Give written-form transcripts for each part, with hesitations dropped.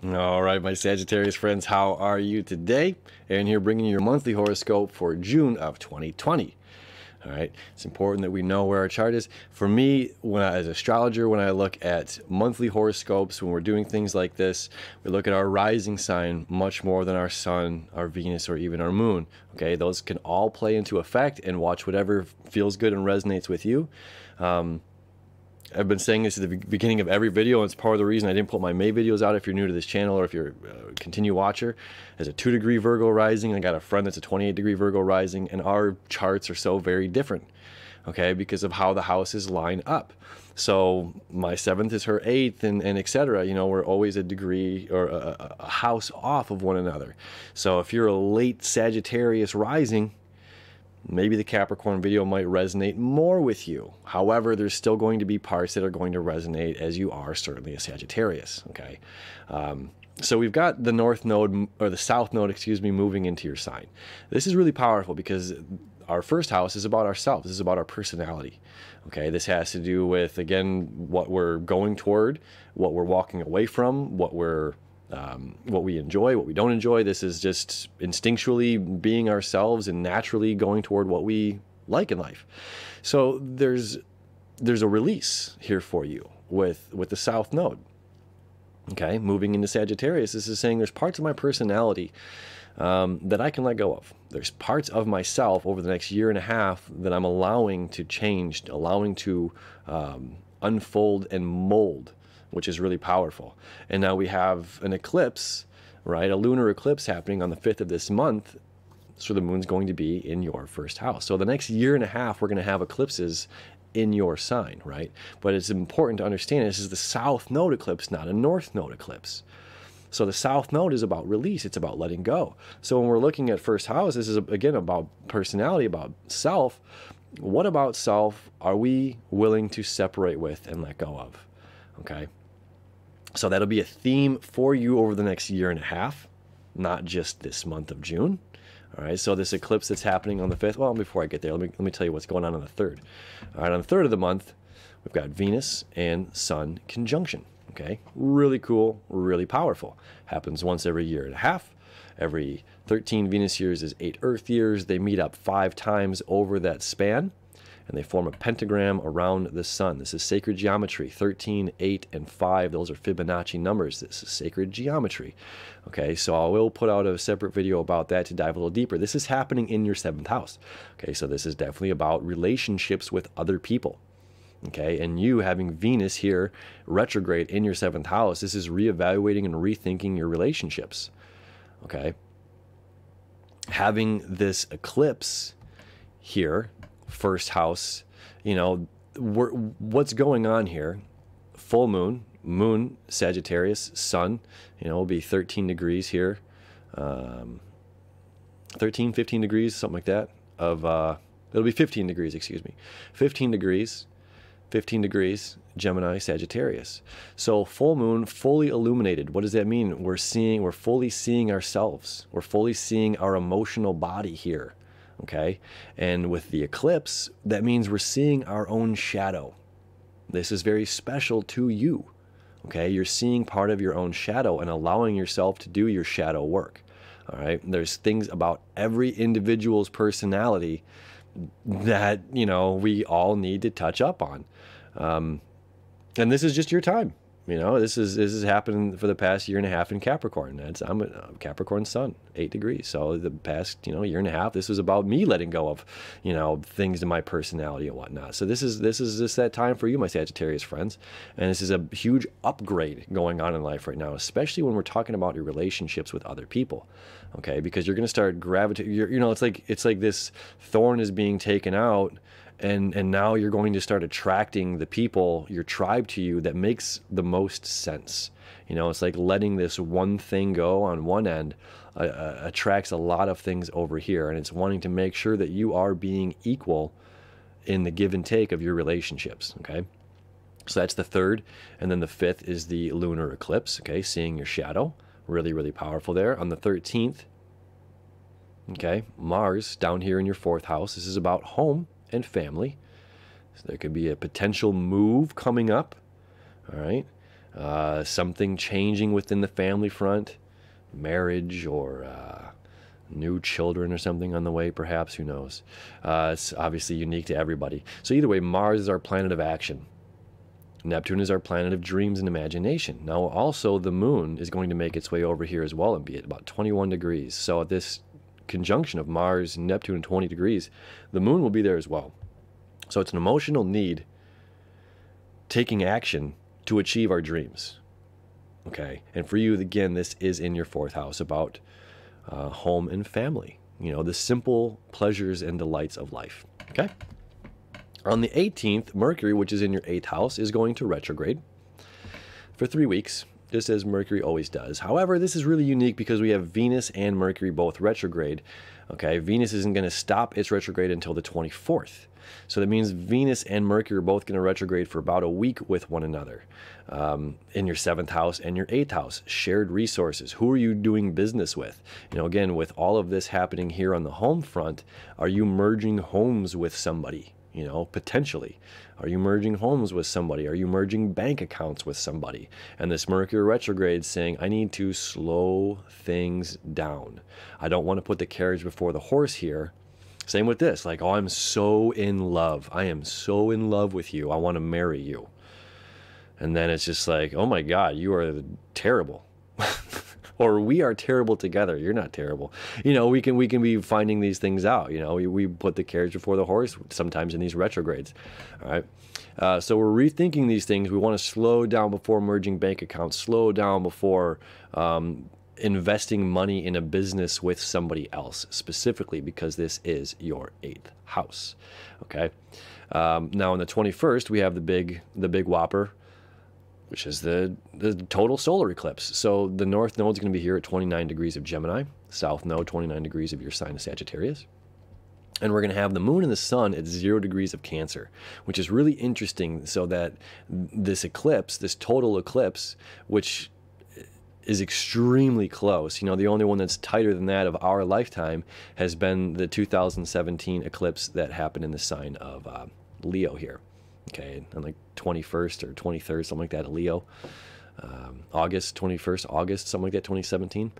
All right, my Sagittarius friends, how are you today? Aaron here bringing you your monthly horoscope for June of 2020. All right, it's important that we know where our chart is. For me, as an astrologer, when I look at monthly horoscopes, when we're doing things like this, we look at our rising sign much more than our sun, our Venus, or even our moon. Okay, those can all play into effect, and watch whatever feels good and resonates with you. I've been saying this at the beginning of every video, and it's part of the reason I didn't put my May videos out if you're new to this channel or if you're a continued watcher. As a 2-degree Virgo rising, I got a friend that's a 28-degree Virgo rising, and our charts are so very different, okay, because of how the houses line up. So my 7th is her 8th, and etc. You know, we're always a degree or a house off of one another. So if you're a late Sagittarius rising, maybe the Capricorn video might resonate more with you. However, there's still going to be parts that are going to resonate, as you are certainly a Sagittarius, okay? So we've got the North Node, or the South Node, excuse me, moving into your sign. This is really powerful because our first house is about ourselves. This is about our personality, okay? This has to do with, again, what we're going toward, what we're walking away from, what we enjoy, what we don't enjoy. This is just instinctually being ourselves and naturally going toward what we like in life. So there's a release here for you with the South Node. Okay, moving into Sagittarius, this is saying there's parts of my personality that I can let go of. There's parts of myself over the next year and a half that I'm allowing to change, allowing to unfold and mold, which is really powerful. And now we have an eclipse, right? A lunar eclipse happening on the 5th of this month. So the moon's going to be in your first house. So the next year and a half, we're going to have eclipses in your sign, right? But it's important to understand this is the South Node eclipse, not a North Node eclipse. So the South Node is about release. It's about letting go. So when we're looking at first house, this is again about personality, about self. What about self are we willing to separate with and let go of? Okay. So that'll be a theme for you over the next year and a half, not just this month of June. All right, so this eclipse that's happening on the 5th, well, before I get there, let me tell you what's going on the 3rd. All right, on the 3rd of the month, we've got Venus and Sun conjunction, okay? Really cool, really powerful. Happens once every year and a half. Every 13 Venus years is 8 Earth years. They meet up 5 times over that span, and they form a pentagram around the sun. This is sacred geometry. 13, 8, and 5. Those are Fibonacci numbers. This is sacred geometry. Okay, so I will put out a separate video about that to dive a little deeper. This is happening in your 7th house. Okay, so this is definitely about relationships with other people. Okay, and you having Venus here retrograde in your 7th house, this is reevaluating and rethinking your relationships. Okay, having this eclipse here, first house, you know, what's going on here? Full moon, moon, Sagittarius, sun, you know, will be 13 degrees here, 13, 15 degrees, something like that, it'll be 15 degrees, excuse me, 15 degrees, Gemini, Sagittarius. So full moon, fully illuminated. What does that mean? We're fully seeing ourselves. We're fully seeing our emotional body here. Okay, and with the eclipse, that means we're seeing our own shadow. This is very special to you. Okay, you're seeing part of your own shadow and allowing yourself to do your shadow work. All right, there's things about every individual's personality that, you know, we all need to touch up on. And this is just your time. You know, this is happening for the past year and a half in Capricorn. I'm a Capricorn sun, 8 degrees. So the past, you know, year and a half, this was about me letting go of, you know, things in my personality and whatnot. So this is just that time for you, my Sagittarius friends. And this is a huge upgrade going on in life right now, especially when we're talking about your relationships with other people. Okay, because you're going to start gravitating. You know, it's like this thorn is being taken out. And now you're going to start attracting the people, your tribe, to you that makes the most sense. You know, it's like letting this one thing go on one end attracts a lot of things over here. And it's wanting to make sure that you are being equal in the give and take of your relationships, okay? So that's the 3rd. And then the 5th is the lunar eclipse, okay? Seeing your shadow. Really, really powerful there. On the 13th, okay, Mars down here in your 4th house. This is about home and family. So there could be a potential move coming up. All right. something changing within the family front, marriage or new children or something on the way, perhaps, who knows. It's obviously unique to everybody. So either way, Mars is our planet of action. Neptune is our planet of dreams and imagination. Now also the moon is going to make its way over here as well and be at about 21 degrees. So at this conjunction of Mars and Neptune at 20 degrees, the moon will be there as well. So it's an emotional need taking action to achieve our dreams. Okay, and for you, again, this is in your 4th house, about home and family. You know, the simple pleasures and delights of life. Okay. On the 18th, Mercury, which is in your 8th house, is going to retrograde for 3 weeks, just as Mercury always does. However, this is really unique because we have Venus and Mercury both retrograde. Okay, Venus isn't going to stop its retrograde until the 24th. So that means Venus and Mercury are both going to retrograde for about a week with one another. In your 7th house and your 8th house, shared resources. Who are you doing business with? You know, again, with all of this happening here on the home front, are you merging homes with somebody? You know, potentially. Are you merging homes with somebody? Are you merging bank accounts with somebody? And this Mercury retrograde saying, I need to slow things down. I don't want to put the carriage before the horse here. Same with this, like, oh, I'm so in love. I am so in love with you. I want to marry you. And then it's just like, oh my God, you are terrible. Or we are terrible together. You're not terrible. You know, we can be finding these things out. You know, we put the carriage before the horse sometimes in these retrogrades. All right. So we're rethinking these things. We want to slow down before merging bank accounts, slow down before investing money in a business with somebody else, specifically because this is your 8th house. Okay. Now on the 21st, we have the big whopper, which is the total solar eclipse. So the north node is going to be here at 29 degrees of Gemini, south node 29 degrees of your sign of Sagittarius. And we're going to have the moon and the sun at 0 degrees of Cancer, which is really interesting, so that this eclipse, this total eclipse, which is extremely close. You know, the only one that's tighter than that of our lifetime has been the 2017 eclipse that happened in the sign of Leo here. Okay, on like 21st or 23rd, something like that, Leo. August, 21st, August, something like that, 2017.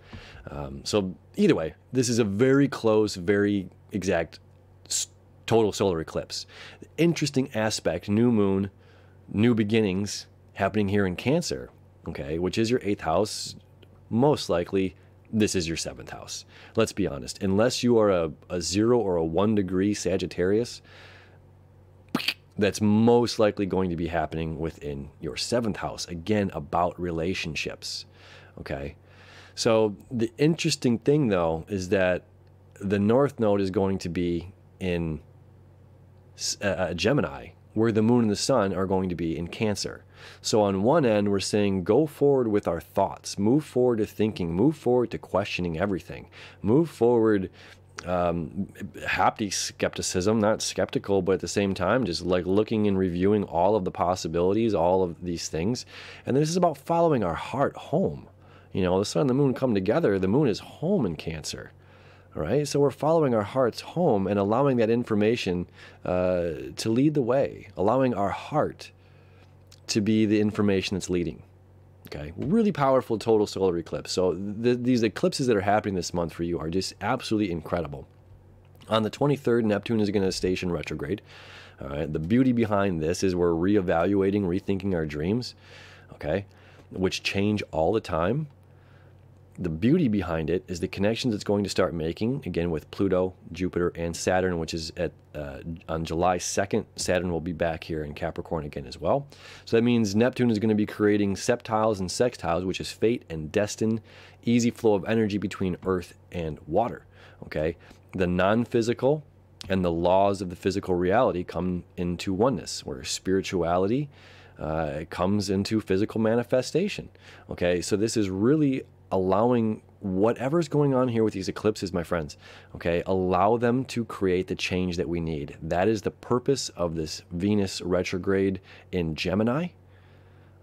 So either way, this is a very close, very exact total solar eclipse. Interesting aspect, new moon, new beginnings happening here in Cancer, okay, which is your 8th house. Most likely, this is your 7th house. Let's be honest. Unless you are a 0 or a 1 degree Sagittarius, that's most likely going to be happening within your 7th house. Again, about relationships. Okay. So the interesting thing, though, is that the north node is going to be in Gemini, where the moon and the sun are going to be in Cancer. So on one end, we're saying go forward with our thoughts, move forward to thinking, move forward to questioning everything, move forward. Happy skepticism, not skeptical, but at the same time, just like looking and reviewing all of the possibilities, all of these things. And this is about following our heart home. You know, the sun and the moon come together. The moon is home in Cancer. All right. So we're following our hearts home and allowing that information to lead the way, allowing our heart to be the information that's leading. Okay, really powerful total solar eclipse. So these eclipses that are happening this month for you are just absolutely incredible. On the 23rd, Neptune is going to station retrograde. All right, the beauty behind this is we're reevaluating, rethinking our dreams, okay, which change all the time. The beauty behind it is the connections it's going to start making, again, with Pluto, Jupiter, and Saturn, which is on July 2nd. Saturn will be back here in Capricorn again as well. So that means Neptune is going to be creating septiles and sextiles, which is fate and destined, easy flow of energy between earth and water. Okay, the non-physical and the laws of the physical reality come into oneness, where spirituality comes into physical manifestation. Okay, so this is really allowing whatever's going on here with these eclipses, my friends, okay, allow them to create the change that we need. That is the purpose of this Venus retrograde in Gemini,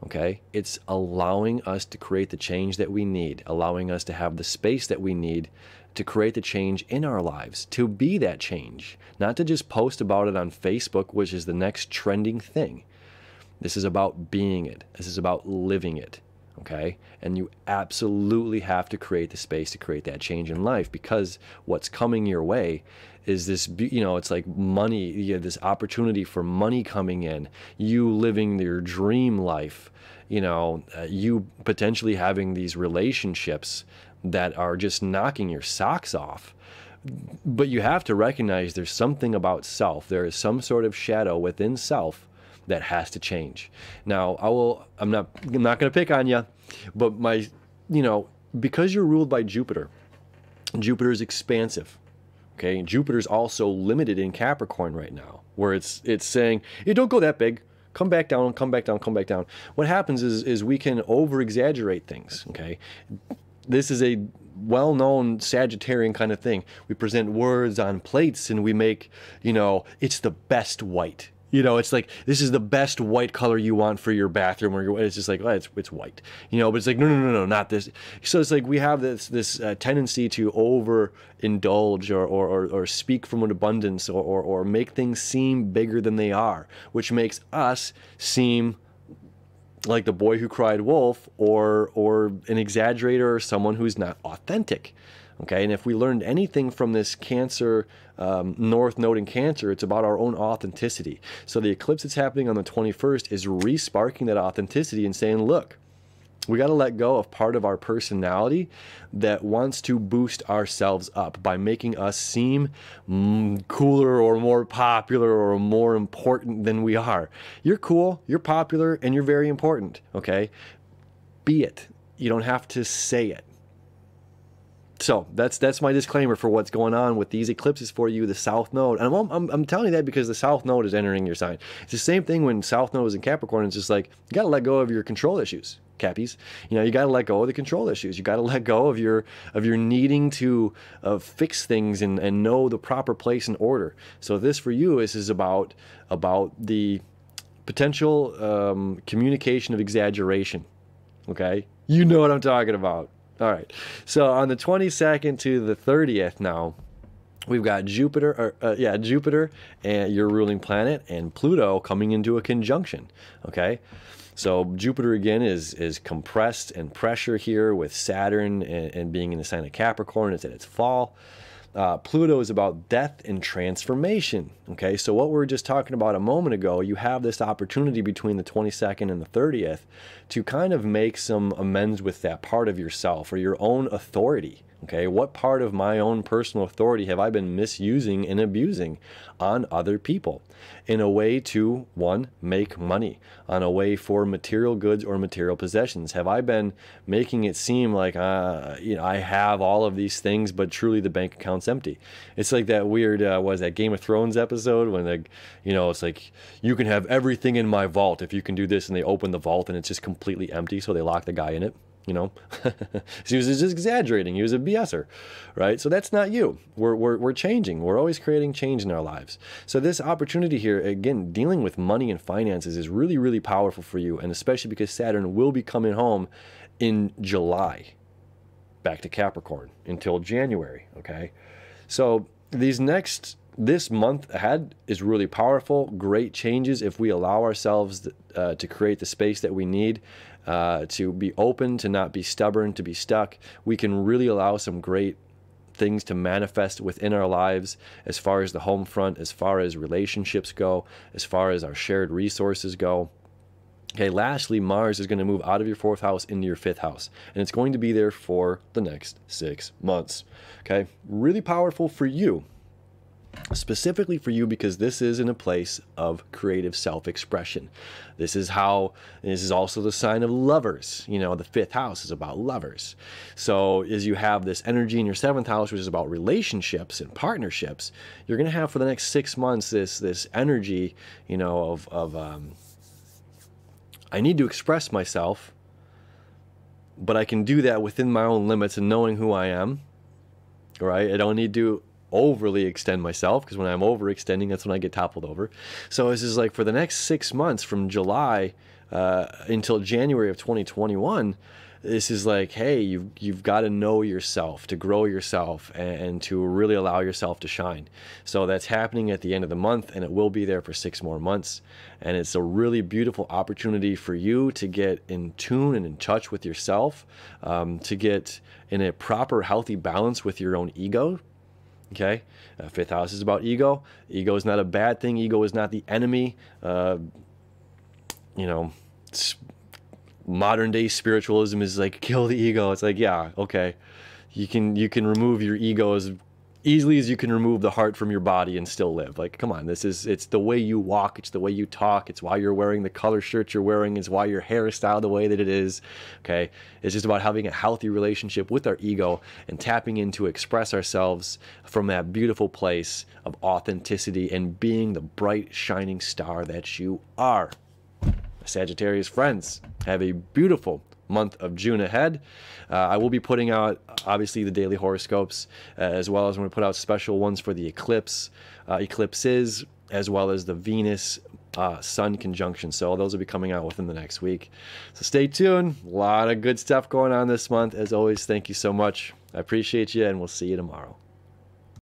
okay? It's allowing us to create the change that we need, allowing us to have the space that we need to create the change in our lives, to be that change, not to just post about it on Facebook, which is the next trending thing. This is about being it. This is about living it. Okay? And you absolutely have to create the space to create that change in life, because what's coming your way is this, it's like money, you have this opportunity for money coming in, you living your dream life, you potentially having these relationships that are just knocking your socks off. But you have to recognize there's something about self. There is some sort of shadow within self that has to change. Now, I'm not going to pick on you, but because you're ruled by Jupiter, Jupiter is expansive. Okay, Jupiter's also limited in Capricorn right now, where it's saying, hey, don't go that big. Come back down, come back down, come back down. What happens is we can over-exaggerate things, okay? This is a well-known Sagittarian kind of thing. We present words on plates and we make, it's the best white. It's like, this is the best white color you want for your bathroom, or it's just like, oh, it's white, but it's like, no, not this. So it's like we have this tendency to overindulge or speak from an abundance or make things seem bigger than they are, which makes us seem like the boy who cried wolf, or an exaggerator, or someone who's not authentic. Okay, and if we learned anything from this Cancer, North Node in Cancer, it's about our own authenticity. So the eclipse that's happening on the 21st is re-sparking that authenticity and saying, look, we got to let go of part of our personality that wants to boost ourselves up by making us seem cooler or more popular or more important than we are. You're cool, you're popular, and you're very important, okay? Be it. You don't have to say it. So that's my disclaimer for what's going on with these eclipses for you, the South Node. And I'm telling you that because the South Node is entering your sign. It's the same thing when South Node is in Capricorn. It's just like, you got to let go of your control issues, Cappies. You got to let go of the control issues. You got to let go of your needing to fix things and know the proper place and order. So this for you is about the potential communication of exaggeration. Okay? You know what I'm talking about. All right, so on the 22nd to the 30th now, we've got Jupiter, Jupiter, and your ruling planet, and Pluto coming into a conjunction, okay? So Jupiter, again, is compressed and pressure here with Saturn and being in the sign of Capricorn. It's at its fall. Pluto is about death and transformation, okay? So what we were just talking about a moment ago, you have this opportunity between the 22nd and the 30th to kind of make some amends with that part of yourself or your own authority, okay? What part of my own personal authority have I been misusing and abusing on other people in a way to, one, make money, on a way for material goods or material possessions? Have I been making it seem like, I have all of these things, but truly the bank account's empty? It's like that weird, that Game of Thrones episode when, it's like, you can have everything in my vault if you can do this, and they open the vault and it's just completely empty, so they lock the guy in it. So he was just exaggerating. He was a BSer, right? So that's not you. We're changing. We're always creating change in our lives. So this opportunity here, again, dealing with money and finances is really, really powerful for you, and especially because Saturn will be coming home in July, back to Capricorn until January, okay? So this month ahead is really powerful. Great changes if we allow ourselves to create the space that we need, to be open, to not be stubborn, to be stuck. We can really allow some great things to manifest within our lives as far as the home front, as far as relationships go, as far as our shared resources go. Okay, lastly, Mars is going to move out of your 4th house into your 5th house, and it's going to be there for the next 6 months. Okay, really powerful for you. Specifically for you, because this is in a place of creative self-expression. This is also the sign of lovers. The 5th house is about lovers. So as you have this energy in your 7th house, which is about relationships and partnerships, you're going to have for the next 6 months this energy, of I need to express myself, but I can do that within my own limits and knowing who I am. Right? I don't need to overly extend myself, because when I'm overextending, that's when I get toppled over. So this is like for the next 6 months, from July until January of 2021, this is like, hey, you've got to know yourself, to grow yourself, and to really allow yourself to shine. So that's happening at the end of the month, and it will be there for 6 more months. And it's a really beautiful opportunity for you to get in tune and in touch with yourself, to get in a proper, healthy balance with your own ego. Okay, fifth house is about ego. Ego is not a bad thing. Ego is not the enemy. You know, modern day spiritualism is like, kill the ego. It's like, yeah, okay, you can remove your ego as easily as you can remove the heart from your body and still live. Like, come on, it's the way you walk, it's the way you talk, it's why you're wearing the color shirt you're wearing, it's why your hair is styled the way that it is. Okay, it's just about having a healthy relationship with our ego and tapping in to express ourselves from that beautiful place of authenticity and being the bright shining star that you are. Sagittarius friends, have a beautiful month of June ahead. I will be putting out, obviously, the daily horoscopes, as well as I'm going to put out special ones for the eclipses, as well as the Venus Sun conjunction. So those will be coming out within the next week. So stay tuned. A lot of good stuff going on this month. As always, thank you so much. I appreciate you, and we'll see you tomorrow.